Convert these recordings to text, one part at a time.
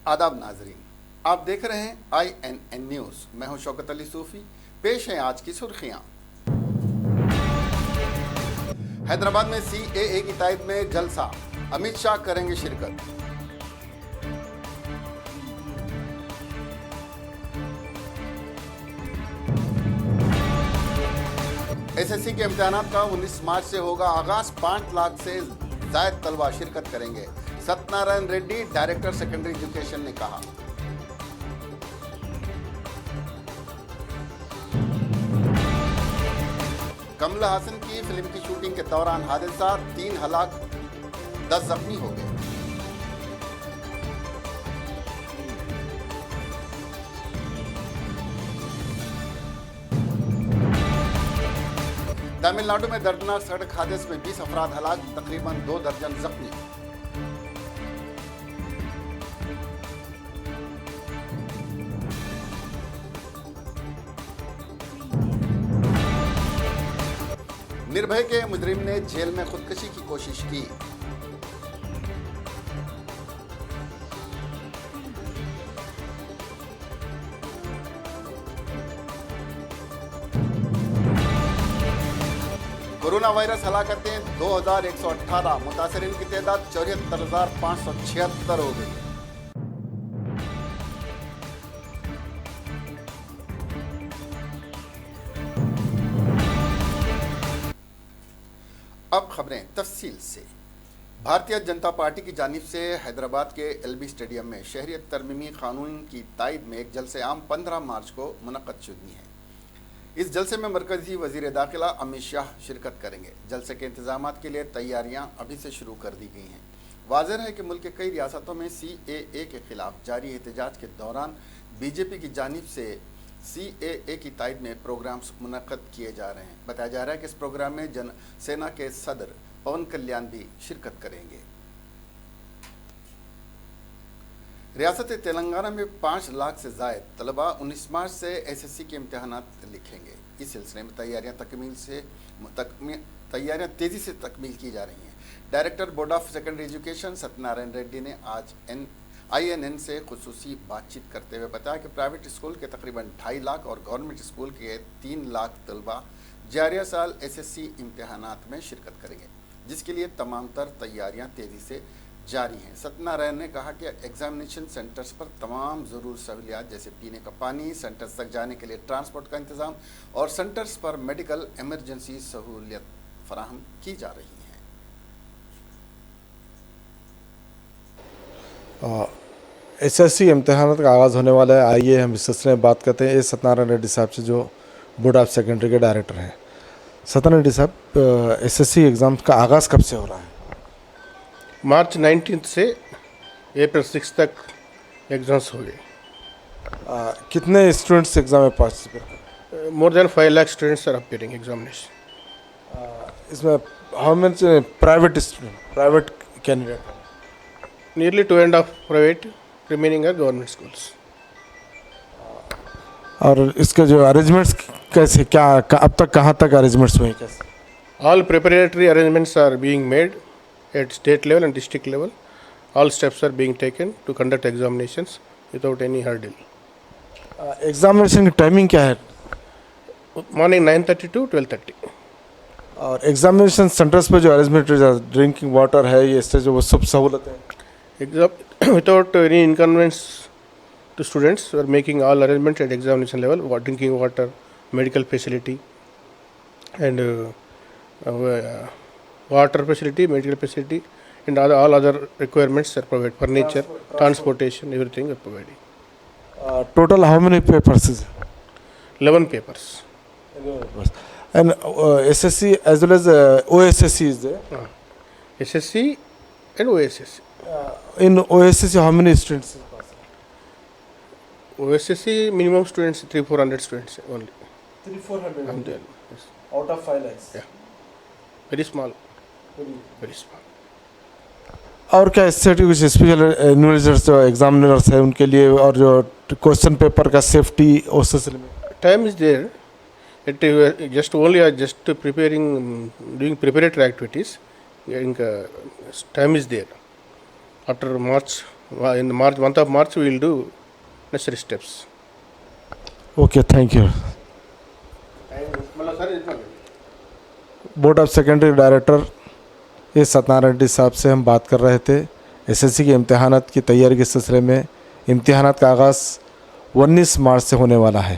आदाब नाजरीन, आप देख रहे हैं INN न्यूज़। मैं हूं शौकत अली सूफी। पेश हैं आज की सुर्खियां। हैदराबाद में CAA की तायद में जलसा, अमित शाह करेंगे शिरकत। SSC के इम्तिहानात का 19 मार्च से होगा आगाज। 5 लाख से जायद तलबा शिरकत करेंगे। Satyanarayan Reddy, director secondary education, ने कहा। कमल हासन की फिल्म की शूटिंग के दौरान हादसा, 3 हलाक 10 जख्मी हो गए। तमिलनाडु में दर्दनाक सड़क हादसे में 20 अफराद हलाक, तकरीबन 2 दर्जन जख्मी। निर्भय के मुजरिम ने जेल में खुदकुशी की कोशिश की। कोरोना वायरस हलाकतें 2118, मुतासरीन की तादाद 74,576 हो गई। अब खबरें तफसील से। भारतीय जनता पार्टी की जानिब से हैदराबाद के LB स्टेडियम में शहरियत तरमीमी कानून की तायद में एक जलसे आम 15 मार्च को मुनक़्क़द शुदनी है। इस जलसे में मरकजी वज़ीर दाखिला अमित शाह शिरकत करेंगे। जलसे के इंतजामात के लिए तैयारियां अभी से शुरू कर दी गई हैं। वाज़ेह है कि मुल्क के कई रियासतों में CAA के खिलाफ जारी एहतजाज के दौरान BJP की जानिब से CAA की तायद में प्रोग्राम्स मुनक़्क़द किए जा रहे हैं। बताया जा रहा है कि इस प्रोग्राम में जन सेना के सदर पवन कल्याण भी शिरकत करेंगे। रियासत तेलंगाना में 5 लाख से जायद तलबा 19 मार्च से SSC के इम्तिहानात लिखेंगे। इस सिलसिले में तैयारियां तेज़ी से तकमील की जा रही हैं। Director board of secondary education Satyanarayan Reddy ने आज INN से खुसूसी बातचीत करते हुए बताया कि प्राइवेट स्कूल के तकरीबन 2.5 लाख और गवर्नमेंट स्कूल के 3 लाख तलबा जारिया साल SSC इम्तिहानात में शिरकत करेंगे, जिसके लिए तमाम तर तैयारियां तेज़ी से जारी हैं। सत्यनारायण ने कहा कि एग्जामिनेशन सेंटर्स पर तमाम ज़रूरी सहूलियात जैसे पीने का पानी, सेंटर्स तक जाने के लिए ट्रांसपोर्ट का इंतज़ाम और सेंटर्स पर मेडिकल इमरजेंसी सहूलियत फराहम की जा रही है। SSC इम्तिहानात का आगाज़ होने वाला है। आइए हम इस सिलसिले में बात करते हैं सत्यनारायण रेड्डी साहब से, जो बोर्ड ऑफ सेकेंडरी के डायरेक्टर हैं। सत्यनारायण रेड्डी साहब, SSC एग्ज़ाम का आगाज़ कब से हो रहा है? मार्च 19 से अप्रैल 6 तक एग्ज़ाम्स हो गए। कितने स्टूडेंट्स एग्ज़ाम में पार्टिसिपेट कर? More than 5 lakh students are appearing examination. इसमें how many private student, private candidate? Nearly 2.5 private, remaining are government schools. और इसके जो अरेंजमेंट्स कैसे, क्या अब तक कहाँ तक अरेंजमेंट्स हुए कैसे? All preparatory arrangements are being made at state level and district level. All steps are being taken to conduct examinations without any hurdle. Examination की टाइमिंग क्या है? Morning 9:30 to 12:30. और एग्जामिनेशन सेंटर्स पे जो अरेंजमेंट, ड्रिंकिंग वाटर है, ये इससे जो वो सब सहूलत है? Without any inconvenience to students, we are making all arrangements at examination level, drinking water, medical facility, and water facility, medical facility, and all other requirements are provided. Furniture, transportation, everything are providing. Total how many papers is it? 11 papers. And SSC as well as OSSC is there? SSC and OSSC. In OSSC how many students? OSSC minimum students 300-400 students only. 300-400 Yes. out of 5 lakhs. Yeah. Very small. Very small. और क्या इससे कुछ special investors जो examiners हैं उनके लिए, और जो क्वेश्चन पेपर का सेफ्टी उस सिलसिले में? Time is there. Just only just preparing, doing preparatory activities. Time is there. After March In the month of March, we will do necessary steps. Okay, thank you. Board of secondary director ए सत्यनारायण रेड्डी साहब से हम बात कर रहे थे SSC के इम्तिहानात की तैयारी के सिलसिले में। इम्तिहानात का आगाज़ 19 मार्च से होने वाला है।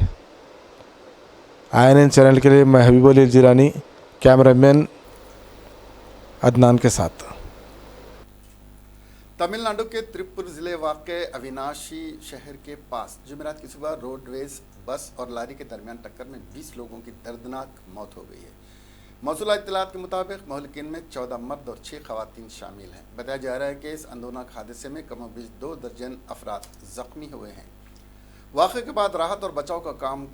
INN चैनल के लिए मैं हबीबुल जिलानी, कैमरामैन अदनान के साथ। तमिलनाडु के त्रिपुर जिले वाक़े अविनाशी शहर के पास जुमेरात की सुबह रोडवेज बस और लारी के दरमियान टक्कर में 20 लोगों की दर्दनाक मौत हो गई है। मौसूला इत्तलात के मुताबिक महलिकीन में 14 मर्द और 6 खवातीन शामिल हैं। बताया जा रहा है कि इस अंदोनाक हादसे में कमोबेश 2 दर्जन अफराद जख्मी हुए हैं। वाक़े के बाद राहत और बचाव का काम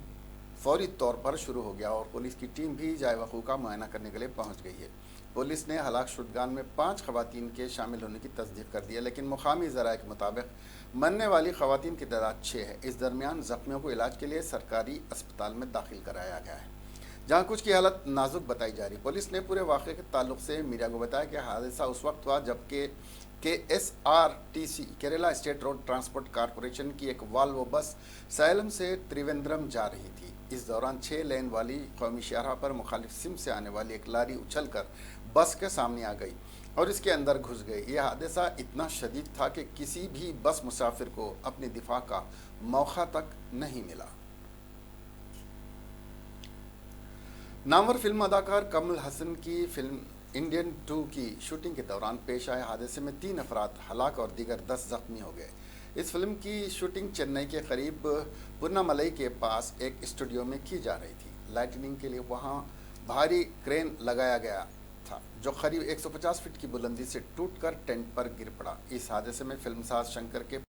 फौरी तौर पर शुरू हो गया और पुलिस की टीम भी जाए वक़ूअ का मुआयना करने के लिए पहुँच गई है। पुलिस ने हलाक शुदगान में 5 खवातीन के शामिल होने की तस्दीक कर दी है, लेकिन मुकामी ज़राए के मुताबिक मरने वाली खवातीन की तादाद 6 है। इस दरमियान ज़ख्मियों को इलाज के लिए सरकारी अस्पताल में दाखिल कराया गया है, जहां कुछ की हालत नाजुक बताई जा रही। पुलिस ने पूरे वाक़े के ताल्लुक से मीडिया को बताया कि हादसा उस वक्त हुआ जबकि KSRTC Kerala state road transport corporation की एक वाल्वो बस सैलम से त्रिवेंद्रम जा रही थी। इस दौरान 6 लेन वाली कौमी शाहरा पर मुखालिफ सिम से आने वाली एक लारी उछलकर बस के सामने आ गई और इसके अंदर घुस गई। यह हादसा इतना शदीद था कि किसी भी बस मुसाफिर को अपने दिफा का मौका तक नहीं मिला। नामवर फिल्म अदाकार कमल हसन की फिल्म इंडियन 2 की शूटिंग के दौरान पेश आए हादसे में 3 अफराद हलाक और दीगर 10 जख्मी हो गए। इस फिल्म की शूटिंग चेन्नई के करीब पुन्नामलई के पास एक स्टूडियो में की जा रही थी। लाइटनिंग के लिए वहां भारी क्रेन लगाया गया था जो करीब 150 फीट की बुलंदी से टूटकर टेंट पर गिर पड़ा। इस हादसे में फिल्मसाज शंकर के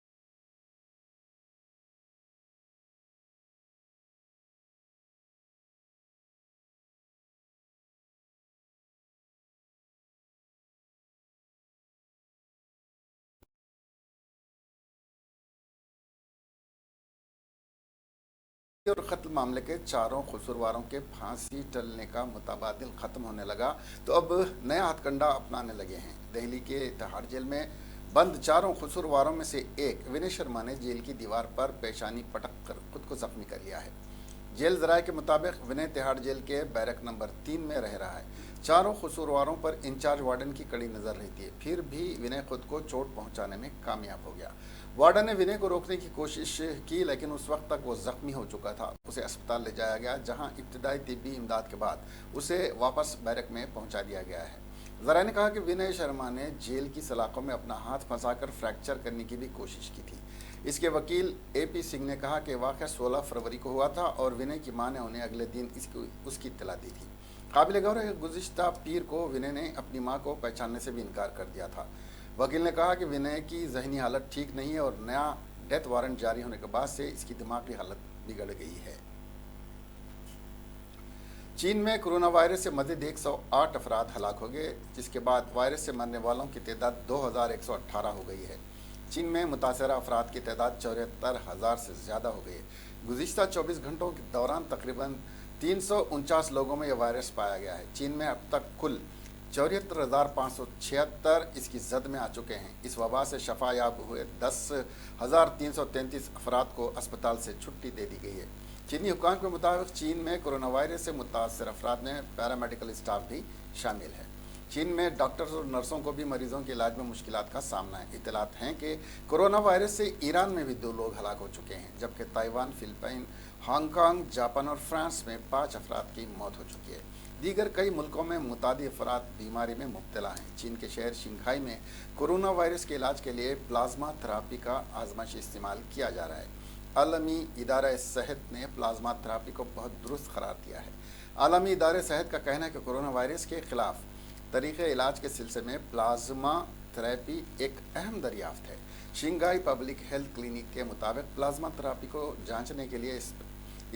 और कत्ल मामले के 4 कसूरवारों के फांसी टलने का मुतबादिल ख़त्म होने लगा तो अब नया हथकंडा अपनाने लगे हैं। दिल्ली के तिहाड़ जेल में बंद 4 कसूरवारों में से एक विनय शर्मा ने जेल की दीवार पर पेशानी पटक कर खुद को जख्मी कर लिया है। जेल जराये के मुताबिक विनय तिहाड़ जेल के बैरक नंबर 3 में रह रहा है। 4 कसूरवारों पर इंचार्ज वार्डन की कड़ी नज़र रहती है, फिर भी विनय खुद को चोट पहुंचाने में कामयाब हो गया। वार्डन ने विनय को रोकने की कोशिश की, लेकिन उस वक्त तक वो जख्मी हो चुका था। उसे अस्पताल ले जाया गया, जहां इब्तदाई तिब्बी इमदाद के बाद उसे वापस बैरक में पहुंचा दिया गया है। ज़राए ने कहा कि विनय शर्मा ने जेल की सलाखों में अपना हाथ फंसाकर फ्रैक्चर करने की भी कोशिश की थी। इसके वकील AP सिंह ने कहा कि वाक़या 16 फरवरी को हुआ था और विनय की मां ने उन्हें अगले दिन उसकी इत्तला दी थी। काबिल गौर है, गुज़िश्ता पीर को विनय ने अपनी मां को पहचानने से भी इनकार कर दिया था। वकील ने कहा कि विनय की जहनी हालत ठीक नहीं है और नया डेथ वारंट जारी होने के बाद से इसकी दिमागी हालत बिगड़ गई है। चीन में कोरोना वायरस से मज़ीद 108 अफराद हलाक हो गए, जिसके बाद वायरस से मरने वालों की तादाद 2118 हो गई है। चीन में मुतासरा अफराद की तादाद 74,000 से ज़्यादा हो गई है। गुज़िश्ता 24 घंटों के दौरान तकरीबन 349 लोगों में यह वायरस पाया गया है। चीन में अब तक कुल 74,576 इसकी जद में आ चुके हैं। इस वबा से शफायाब हुए 10,333 अफराद को अस्पताल से छुट्टी दे दी गई है। चीनी हुकाम के मुताबिक चीन में कोरोना वायरस से मुतासर अफराद में पैरामेडिकल स्टाफ भी शामिल है। चीन में डॉक्टर्स और नर्सों को भी मरीजों के इलाज में मुश्किलात का सामना है। इत्तलात हैं कि कोरोना वायरस से ईरान में भी 2 लोग हलाक हो चुके हैं, जबकि ताइवान, फिलिपाइन, हांगकांग, जापान और फ्रांस में 5 अफराद की मौत हो चुकी है। दीगर कई मुल्कों में मुतादी अफराद बीमारी में मुब्तला हैं। चीन के शहर शिंघाई में कोरोना वायरस के इलाज के लिए प्लाज्मा थेरापी का आजमाइशी इस्तेमाल किया जा रहा है। आलमी इदारा सेहत ने प्लाज्मा थेरापी को बहुत दुरुस्त करार दिया है। आलमी इदारे सेहत का कहना है कि कोरोना वायरस के खिलाफ तरीक़े इलाज के सिलसिले में प्लाज्मा थेरेपी एक अहम दरियाफ्त है। शिंघाई पब्लिक हेल्थ क्लिनिक के मुताबिक प्लाज्मा थेरापी को जांचने के लिए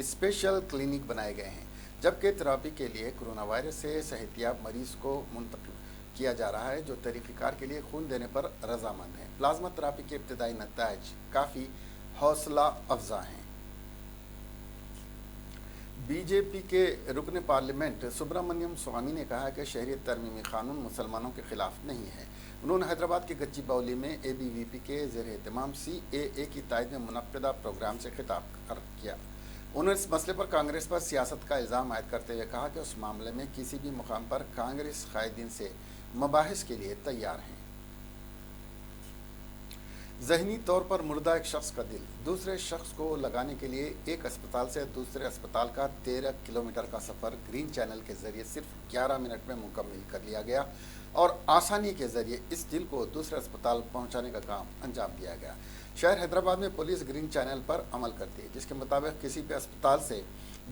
स्पेशल क्लिनिक बनाए गए हैं, जबकि थेरापी के लिए कोरोना वायरस से सेहतियाब मरीज को मुंतकिल किया जा रहा है, जो तरीक़ेकार के लिए खून देने पर रजामंद है। प्लाज्मा थेरापी के इब्तदाई नताइज काफ़ी हौसला अफजा हैं। बीजेपी के रुकन पार्लियामेंट सुब्रमण्यम स्वामी ने कहा कि शहरियत तरमीमी कानून मुसलमानों के खिलाफ नहीं है, उन्होंने हैदराबाद के गच्चीबौली में ABVP के ज़ेर एहतमाम CAA की तायद में मुनक्किदा प्रोग्राम से खिताब किया। उन्होंने इस मसले पर कांग्रेस पर सियासत का इल्ज़ाम आयद करते हुए कहा कि उस मामले में किसी भी मुकाम पर कांग्रेस कायदीन से मबाहिस के लिए तैयार हैं। ज़हनी तौर पर मुर्दा एक शख्स का दिल दूसरे शख्स को लगाने के लिए एक अस्पताल से दूसरे अस्पताल का 13 किलोमीटर का सफ़र ग्रीन चैनल के ज़रिए सिर्फ 11 मिनट में मुकम्मल कर लिया गया और आसानी के ज़रिए इस दिल को दूसरे अस्पताल पहुंचाने का काम अंजाम दिया गया। शहर हैदराबाद में पुलिस ग्रीन चैनल पर अमल करती है, जिसके मुताबिक किसी भी अस्पताल से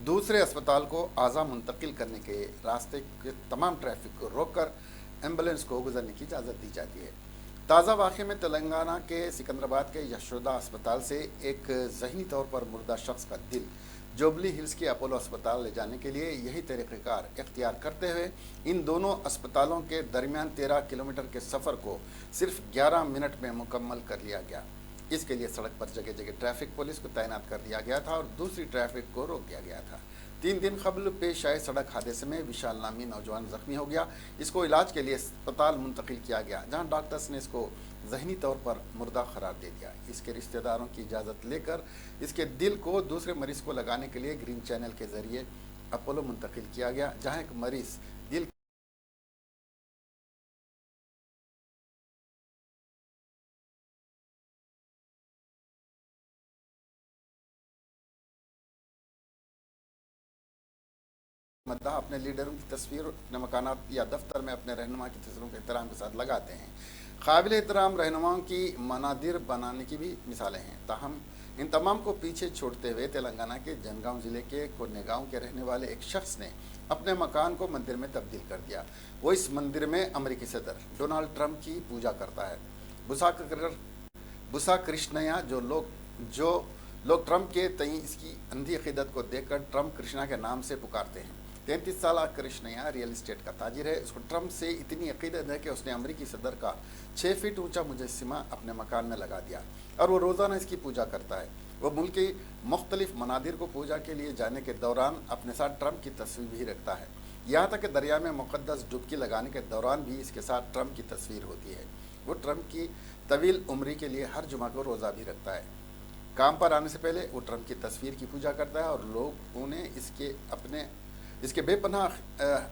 दूसरे अस्पताल को आज़ा मुंतकिल करने के रास्ते के तमाम ट्रैफिक को रोककर एम्बुलेंस को गुजरने की इजाज़त दी जाती है। ताज़ा वाक़े में तेलंगाना के सिकंदराबाद के यशोदा अस्पताल से एक ज़हनी तौर पर मुर्दा शख्स का दिल जुबली हिल्स के अपोलो अस्पताल ले जाने के लिए यही तरीक़ेकार इख्तियार करते हुए इन दोनों अस्पतालों के दरमियान 13 किलोमीटर के सफ़र को सिर्फ 11 मिनट में मुकम्मल कर लिया गया। इसके लिए सड़क पर जगह जगह ट्रैफिक पुलिस को तैनात कर दिया गया था और दूसरी ट्रैफिक को रोक दिया गया था। 3 दिन कबल पेश आए सड़क हादसे में विशाल नामी नौजवान जख्मी हो गया। इसको इलाज के लिए अस्पताल मुंतकिल किया गया, जहां डॉक्टर्स ने इसको जहनी तौर पर मुर्दा करार दे दिया। इसके रिश्तेदारों की इजाज़त लेकर इसके दिल को दूसरे मरीज़ को लगाने के लिए ग्रीन चैनल के ज़रिए अपोलो मुंतकिल किया गया, जहाँ एक मरीज़ दिल मद्दा अपने लीडरों की तस्वीर अपने मकानात या दफ्तर में अपने रहनुमा की तस्वीरों के एहतराम के साथ लगाते हैं। काबिल एहतराम रहनुमाओं की मनादिर बनाने की भी मिसालें हैं। ताहम इन तमाम को पीछे छोड़ते हुए तेलंगाना के जनगांव ज़िले के कोन्नेगांव के रहने वाले एक शख्स ने अपने मकान को मंदिर में तब्दील कर दिया। वो इस मंदिर में अमेरिकी सदर डोनाल्ड ट्रंप की पूजा करता है। बुसा कृष्णया जो लोग ट्रंप के तई इसकी अंधी अकीदत को देखकर ट्रंप कृष्णा के नाम से पुकारते हैं। 33 साल कृष्णया रियल इस्टेट का ताजिर है। उसको ट्रंप से इतनी अकीदत है कि उसने अमेरिकी सदर का 6 फीट ऊंचा मुजस्सिमा अपने मकान में लगा दिया और वो रोज़ाना इसकी पूजा करता है। वो मुल्क की मुख्तलिफ मनादिर को पूजा के लिए जाने के दौरान अपने साथ ट्रंप की तस्वीर भी रखता है। यहाँ तक कि दरिया में मुक़द्दस डुबकी लगाने के दौरान भी इसके साथ ट्रंप की तस्वीर होती है। वो ट्रंप की तवील उम्री के लिए हर जुमा को रोज़ा भी रखता है। काम पर आने से पहले वो ट्रंप की तस्वीर की पूजा करता है और लोग उन्हें इसके बेपनाह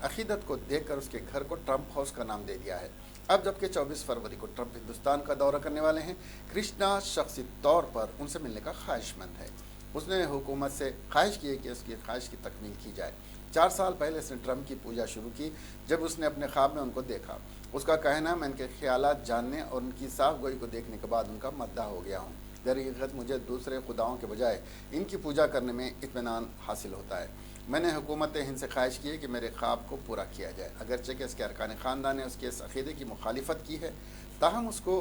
अकीदत को देखकर उसके घर को ट्रंप हाउस का नाम दे दिया है। अब जबकि 24 फरवरी को ट्रंप हिंदुस्तान का दौरा करने वाले हैं, कृष्णा शख्सी तौर पर उनसे मिलने का ख्वाहिशमंद है। उसने हुकूमत से ख्वाहिश की है कि उसकी ख्वाहिश की तकमील की जाए। 4 साल पहले उसने ट्रंप की पूजा शुरू की जब उसने अपने ख्वाब में उनको देखा। उसका कहना, मैं उनके ख्यालात जानने और उनकी साफ गोई को देखने के बाद उनका मद्दा हो गया हूँ। दरअसल मुझे दूसरे खुदाओं के बजाय इनकी पूजा करने में इत्मीनान हासिल होता है। मैंने हुकूमत हिंद से ख्वाहिश की है कि मेरे ख्वाब को पूरा किया जाए। अगरचे कि इसके अरकान ख़ानदान ने उसके इस अक़ीदे की मुखालिफत की है, ताहम उसको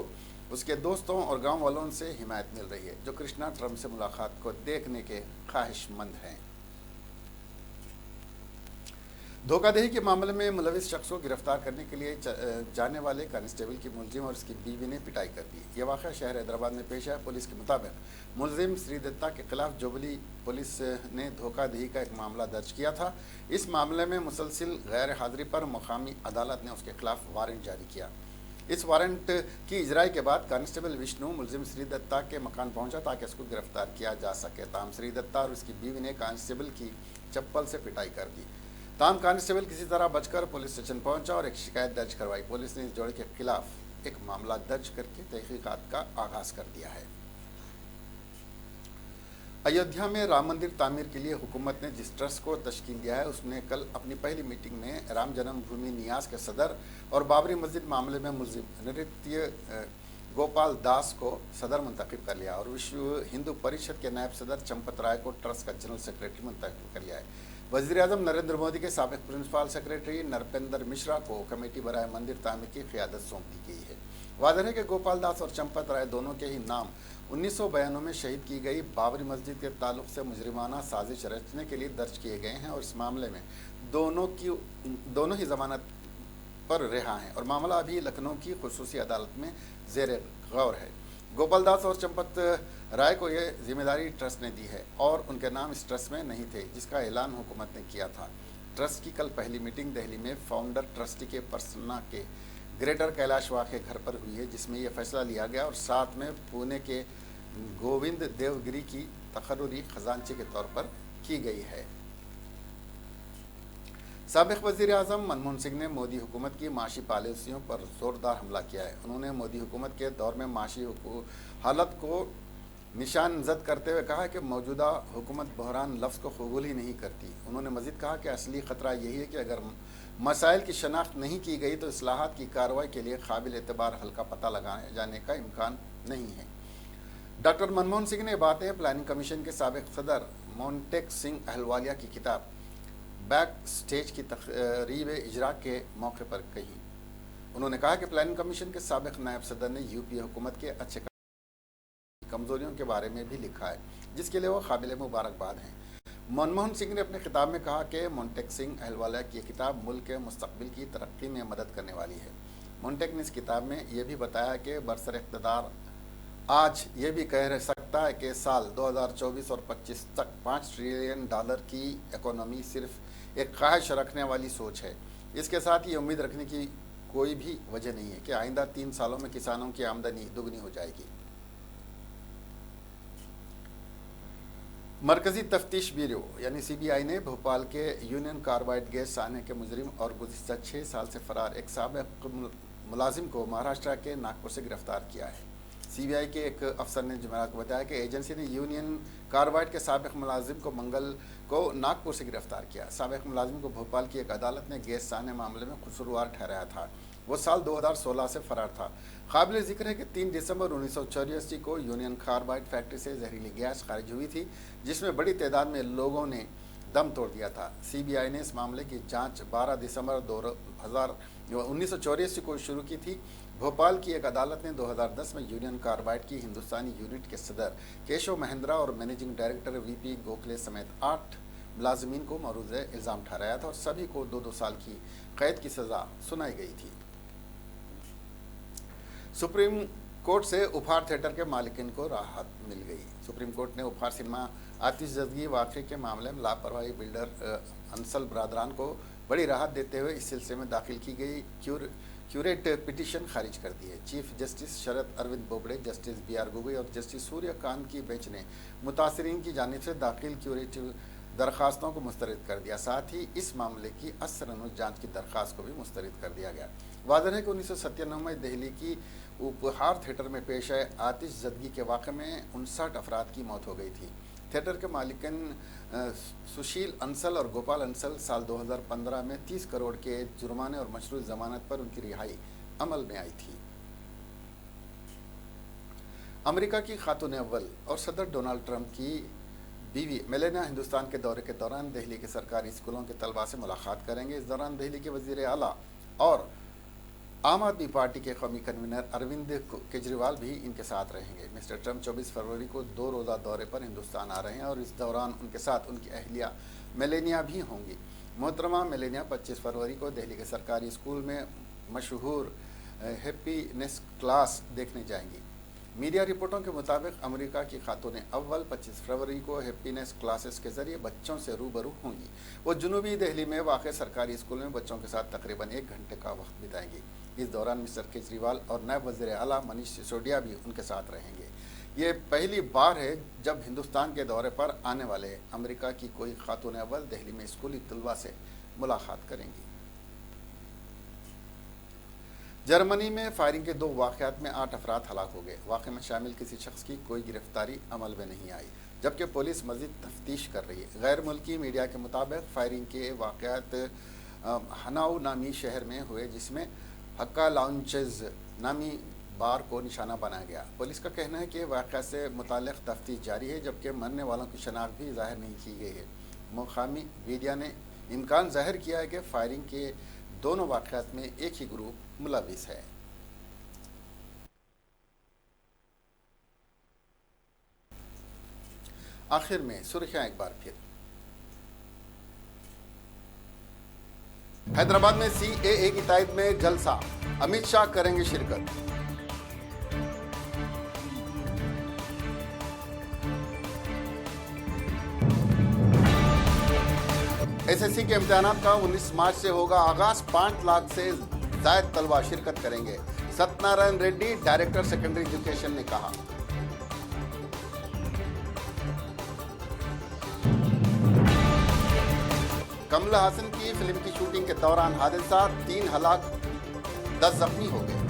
उसके दोस्तों और गांव वालों से हिमायत मिल रही है, जो कृष्णा ट्रंप से मुलाकात को देखने के ख्वाहिशमंद हैं। धोखाधड़ी के मामले में मुलविस शख्स को गिरफ्तार करने के लिए जाने वाले कांस्टेबल की मुलजिम और उसकी बीवी ने पिटाई कर दी। यह वाक़या शहर हैदराबाद में पेश आया। पुलिस के मुताबिक मुलजिम श्री दत्ता के खिलाफ जुबली पुलिस ने धोखाधड़ी का एक मामला दर्ज किया था। इस मामले में मुसलसिल गैर हाज़िरी पर मुकामी अदालत ने उसके खिलाफ वारंट जारी किया। इस वारंट की इजराई के बाद कांस्टेबल विष्णु मुलजिम श्री दत्ता के मकान पहुंचा ताकि उसको गिरफ्तार किया जा सके। ताम श्री दत्ता और उसकी बीवी ने कांस्टेबल की चप्पल से पिटाई कर दी। ताम कांस्टेबल किसी तरह बचकर पुलिस स्टेशन पहुंचा और एक शिकायत दर्ज करवाई। पुलिस ने इस जोड़े के खिलाफ एक मामला दर्ज करके तहकीकात का आगाज़ कर दिया है। अयोध्या में राम मंदिर तामीर के लिए हुकूमत ने जिस ट्रस्ट को तश्कील दिया है, उसने कल अपनी पहली मीटिंग में राम जन्मभूमि न्यास के सदर और बाबरी मस्जिद मामले में मुलजिम नृत्य गोपाल दास को सदर मुंतखब कर लिया और विश्व हिंदू परिषद के नायब सदर चंपत राय को ट्रस्ट का जनरल सेक्रेटरी मुंतखब कर लिया है। वज़ीर-ए-आज़म नरेंद्र मोदी के साबिक़ प्रिंसिपल सेक्रेटरी नरपेंद्र मिश्रा को कमेटी बराए मंदिर तामीर की क़ियादत सौंप दी गई है। वाज़ेह है कि गोपाल दास और चंपत राय दोनों के ही नाम 1992 में शहीद की गई बाबरी मस्जिद के ताल्लुक से मुजरिमाना साजिश रचने के लिए दर्ज किए गए हैं और इस मामले में दोनों ही जमानत पर रिहा हैं और मामला अभी लखनऊ की खुसूसी अदालत में ज़ेर गौर है। गोपाल दास और चंपत राय को यह जिम्मेदारी ट्रस्ट ने दी है और उनके नाम इस ट्रस्ट में नहीं थे, जिसका ऐलान हुकूमत ने किया था। ट्रस्ट की कल पहली मीटिंग दिल्ली में फाउंडर ट्रस्टी के पर्सना के ग्रेटर कैलाशवाग के घर पर हुई है, जिसमें यह फैसला लिया गया और साथ में पुणे के गोविंद देवगिरी की तकर्रुरी खजांची के तौर पर की गई है। साबिक वज़ीर आज़म मनमोहन सिंह ने मोदी हुकूमत की माशी पॉलिसियों पर ज़ोरदार हमला किया है। उन्होंने मोदी हुकूमत के दौर में माशी हालत को निशान जद करते हुए कहा कि मौजूदा हुकूमत बहरान लफ्ज़ को कबूल ही नहीं करती। उन्होंने मज़ीद कहा कि असली ख़तरा यही है कि अगर मसाइल की शनाख्त नहीं की गई तो इस्लाहात की कार्रवाई के लिए काबिल एतबार हल का पता लगाए जाने का इम्कान नहीं है। डॉक्टर मनमोहन सिंह ने बातें प्लानिंग कमीशन के साबिक सदर मोन्टेक सिंह अहलवालिया की किताब बैक स्टेज की तकरीब इजरा के मौके पर कही। उन्होंने कहा कि प्लानिंग कमीशन के साबिक नायब सदर ने यूपीए हुकूमत के अच्छे कमजोरियों के बारे में भी लिखा है, जिसके लिए वो काबिल मुबारकबाद हैं। मनमोहन सिंह ने अपने खिताब में कहा कि मोन्टेक सिंह अहलवालिया की किताब मुल्क के मुस्तकबिल की तरक्की में मदद करने वाली है। मोन्टेक ने इस किताब में यह भी बताया कि बरसर इक़्तिदार आज ये भी कह सकता है कि साल 2024 और 25 तक $5 ट्रिलियन की इकोनॉमी सिर्फ एक ख्वाहिश रखने वाली सोच है। इसके साथ ये उम्मीद रखने की कोई भी वजह नहीं है कि आइंदा 3 सालों में किसानों की आमदनी दुगनी हो जाएगी। मरकजी तफ्तीश ब्यूरो यानी CBI ने भोपाल के यूनियन कार्बाइड गैस साने के मुजरिम और गुज़िश्ता 6 साल से फरार एक साबिक मुलाजिम को महाराष्ट्र के नागपुर से गिरफ्तार किया है। CBI के एक अफसर ने जुमेरात को बताया कि एजेंसी ने यूनियन कार्बाइड के साबिक मुलाजिम को मंगल को नागपुर से गिरफ्तार किया। साबिक मुलाजिम को भोपाल की एक अदालत ने गैस साने मामले में कसूरवार ठहराया था। वो साल 2016 से फरार था। काबिल जिक्र है कि 3 दिसंबर 1984 को यूनियन कार्बाइड फैक्ट्री से जहरीली गैस खारिज हुई थी, जिसमें बड़ी तादाद में लोगों ने दम तोड़ दिया था। CBI ने इस मामले की जांच 12 दिसंबर 1984 को शुरू की थी। भोपाल की एक अदालत ने 2010 में यूनियन कार्बाइड की हिंदुस्तानी यूनिट के सदर केशव महिंद्रा और मैनेजिंग डायरेक्टर VP गोखले समेत 8 मुलाजमीन को मौरूज़ इल्ज़ाम ठहराया था और सभी को 2-2 साल की कैद की सज़ा सुनाई गई थी। सुप्रीम कोर्ट से उपहार थिएटर के मालिकिन को राहत मिल गई। सुप्रीम कोर्ट ने उपहार सिनेमा आतिशज़दगी वाक़े के मामले में लापरवाही बिल्डर अंसल बरादरान को बड़ी राहत देते हुए इस सिलसिले में दाखिल की गई क्यूरेट पिटीशन खारिज कर दी है। Chief justice Sharad Arvind Bobde, justice BR Gogoi और जस्टिस सूर्यकांत की बेंच ने मुतासरीन की जानिब से दाखिल क्यूरेटिव दरख्वास्तों को मुस्तरद कर दिया। साथ ही इस मामले की असरअनुज जांच की दरख्वास्त को भी मुस्तरद कर दिया गया। वाज़ेह है कि 1997 में दिल्ली की उपहार थिएटर में पेश आए आतिशज़दगी के वाक़े में 59 अफराद की मौत हो गई थी। थिएटर के मालिकन सुशील अंसल और गोपाल अंसल साल 2015 में 30 करोड़ के जुर्माने और मशरूत ज़मानत पर उनकी रिहाई अमल में आई थी। अमेरिका की खातून अव्वल और सदर डोनाल्ड ट्रंप की बीवी मेलेनिया हिंदुस्तान के दौरे के दौरान दिल्ली के सरकारी स्कूलों के तलबा से मुलाकात करेंगे। इस दौरान दिल्ली के वज़ीर आला और आम आदमी पार्टी के कौमी कन्वीनर अरविंद केजरीवाल भी इनके साथ रहेंगे। मिस्टर ट्रंप 24 फरवरी को 2 रोज़ा दौरे पर हिंदुस्तान आ रहे हैं और इस दौरान उनके साथ उनकी अहलिया मेलेनिया भी होंगी। मोहतरमा मेलेनिया 25 फरवरी को दिल्ली के सरकारी स्कूल में मशहूर हैप्पीनेस क्लास देखने जाएंगी। मीडिया रिपोर्टों के मुताबिक अमेरिका की खातून अव्वल 25 फरवरी को हैप्पीनेस क्लासेस के जरिए बच्चों से रूबरू होंगी। वो जनूबी दिल्ली में वाक़ सरकारी स्कूल में बच्चों के साथ तकरीबन 1 घंटे का वक्त बिताएंगी। इस दौरान मिस्टर केजरीवाल और नायब वज़ीर आला मनीष सिसोदिया भी उनके साथ रहेंगे। ये पहली बार है जब हिंदुस्तान के दौरे पर आने वाले अमेरिका की कोई खातून अव्वल दिल्ली में स्कूली तलबा से मुलाकात करेंगी। जर्मनी में फायरिंग के 2 वाक़यात में 8 अफराद हलाक हो गए। वाक़े में शामिल किसी शख्स की कोई गिरफ्तारी अमल में नहीं आई, जबकि पुलिस मज़ीद तफ्तीश कर रही है। गैर मुल्की मीडिया के मुताबिक फायरिंग के वाक़यात हनाऊ नामी शहर में हुए, जिसमें हक्का लाउंजेस नामी बार को निशाना बनाया गया। पुलिस का कहना है कि वाक़या से मुताल्लिक़ तफ्तीश जारी है, जबकि मरने वालों की शनाख्त भी ज़ाहिर नहीं की गई है। मुक़ामी मीडिया ने इम्कान ज़ाहिर किया है कि फायरिंग के दोनों वाक़यात में एक ही ग्रुप मुलविस है। आखिर में सुर्खियां एक बार फिर। हैदराबाद में CAA की तायद में जलसा, अमित शाह करेंगे शिरकत। SSC के इम्तिहानात का 19 मार्च से होगा आगाज। 5 लाख से जायद तलबा शिरकत करेंगे। Satyanarayan Reddy, director secondary education ने कहा। कमल हासन की फिल्म की शूटिंग के दौरान हादसा, 3 हलाक 10 जख्मी हो गए।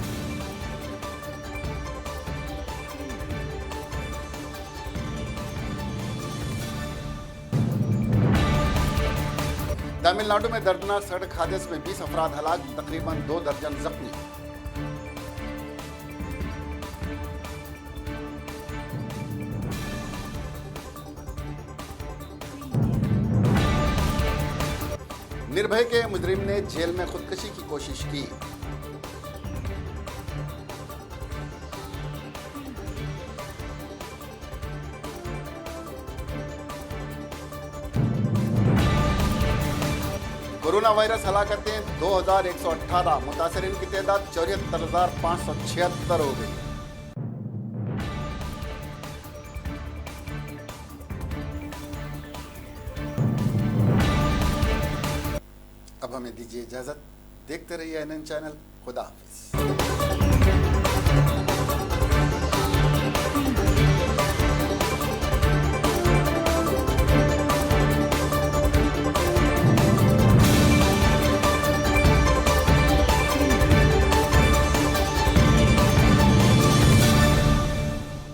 तमिलनाडु में दर्दनाक सड़क हादसे में 20 अफराद हलाक, तकरीबन 2 दर्जन जख्मी। निर्भया के मुजरिम ने जेल में खुदकुशी की कोशिश की। कोरोना वायरस हलाकतें 2118, मुतासरीन की तादाद 74,576 हो गई। अब हमें दीजिए इजाजत। देखते रहिए NN चैनल। खुदा हाफिज।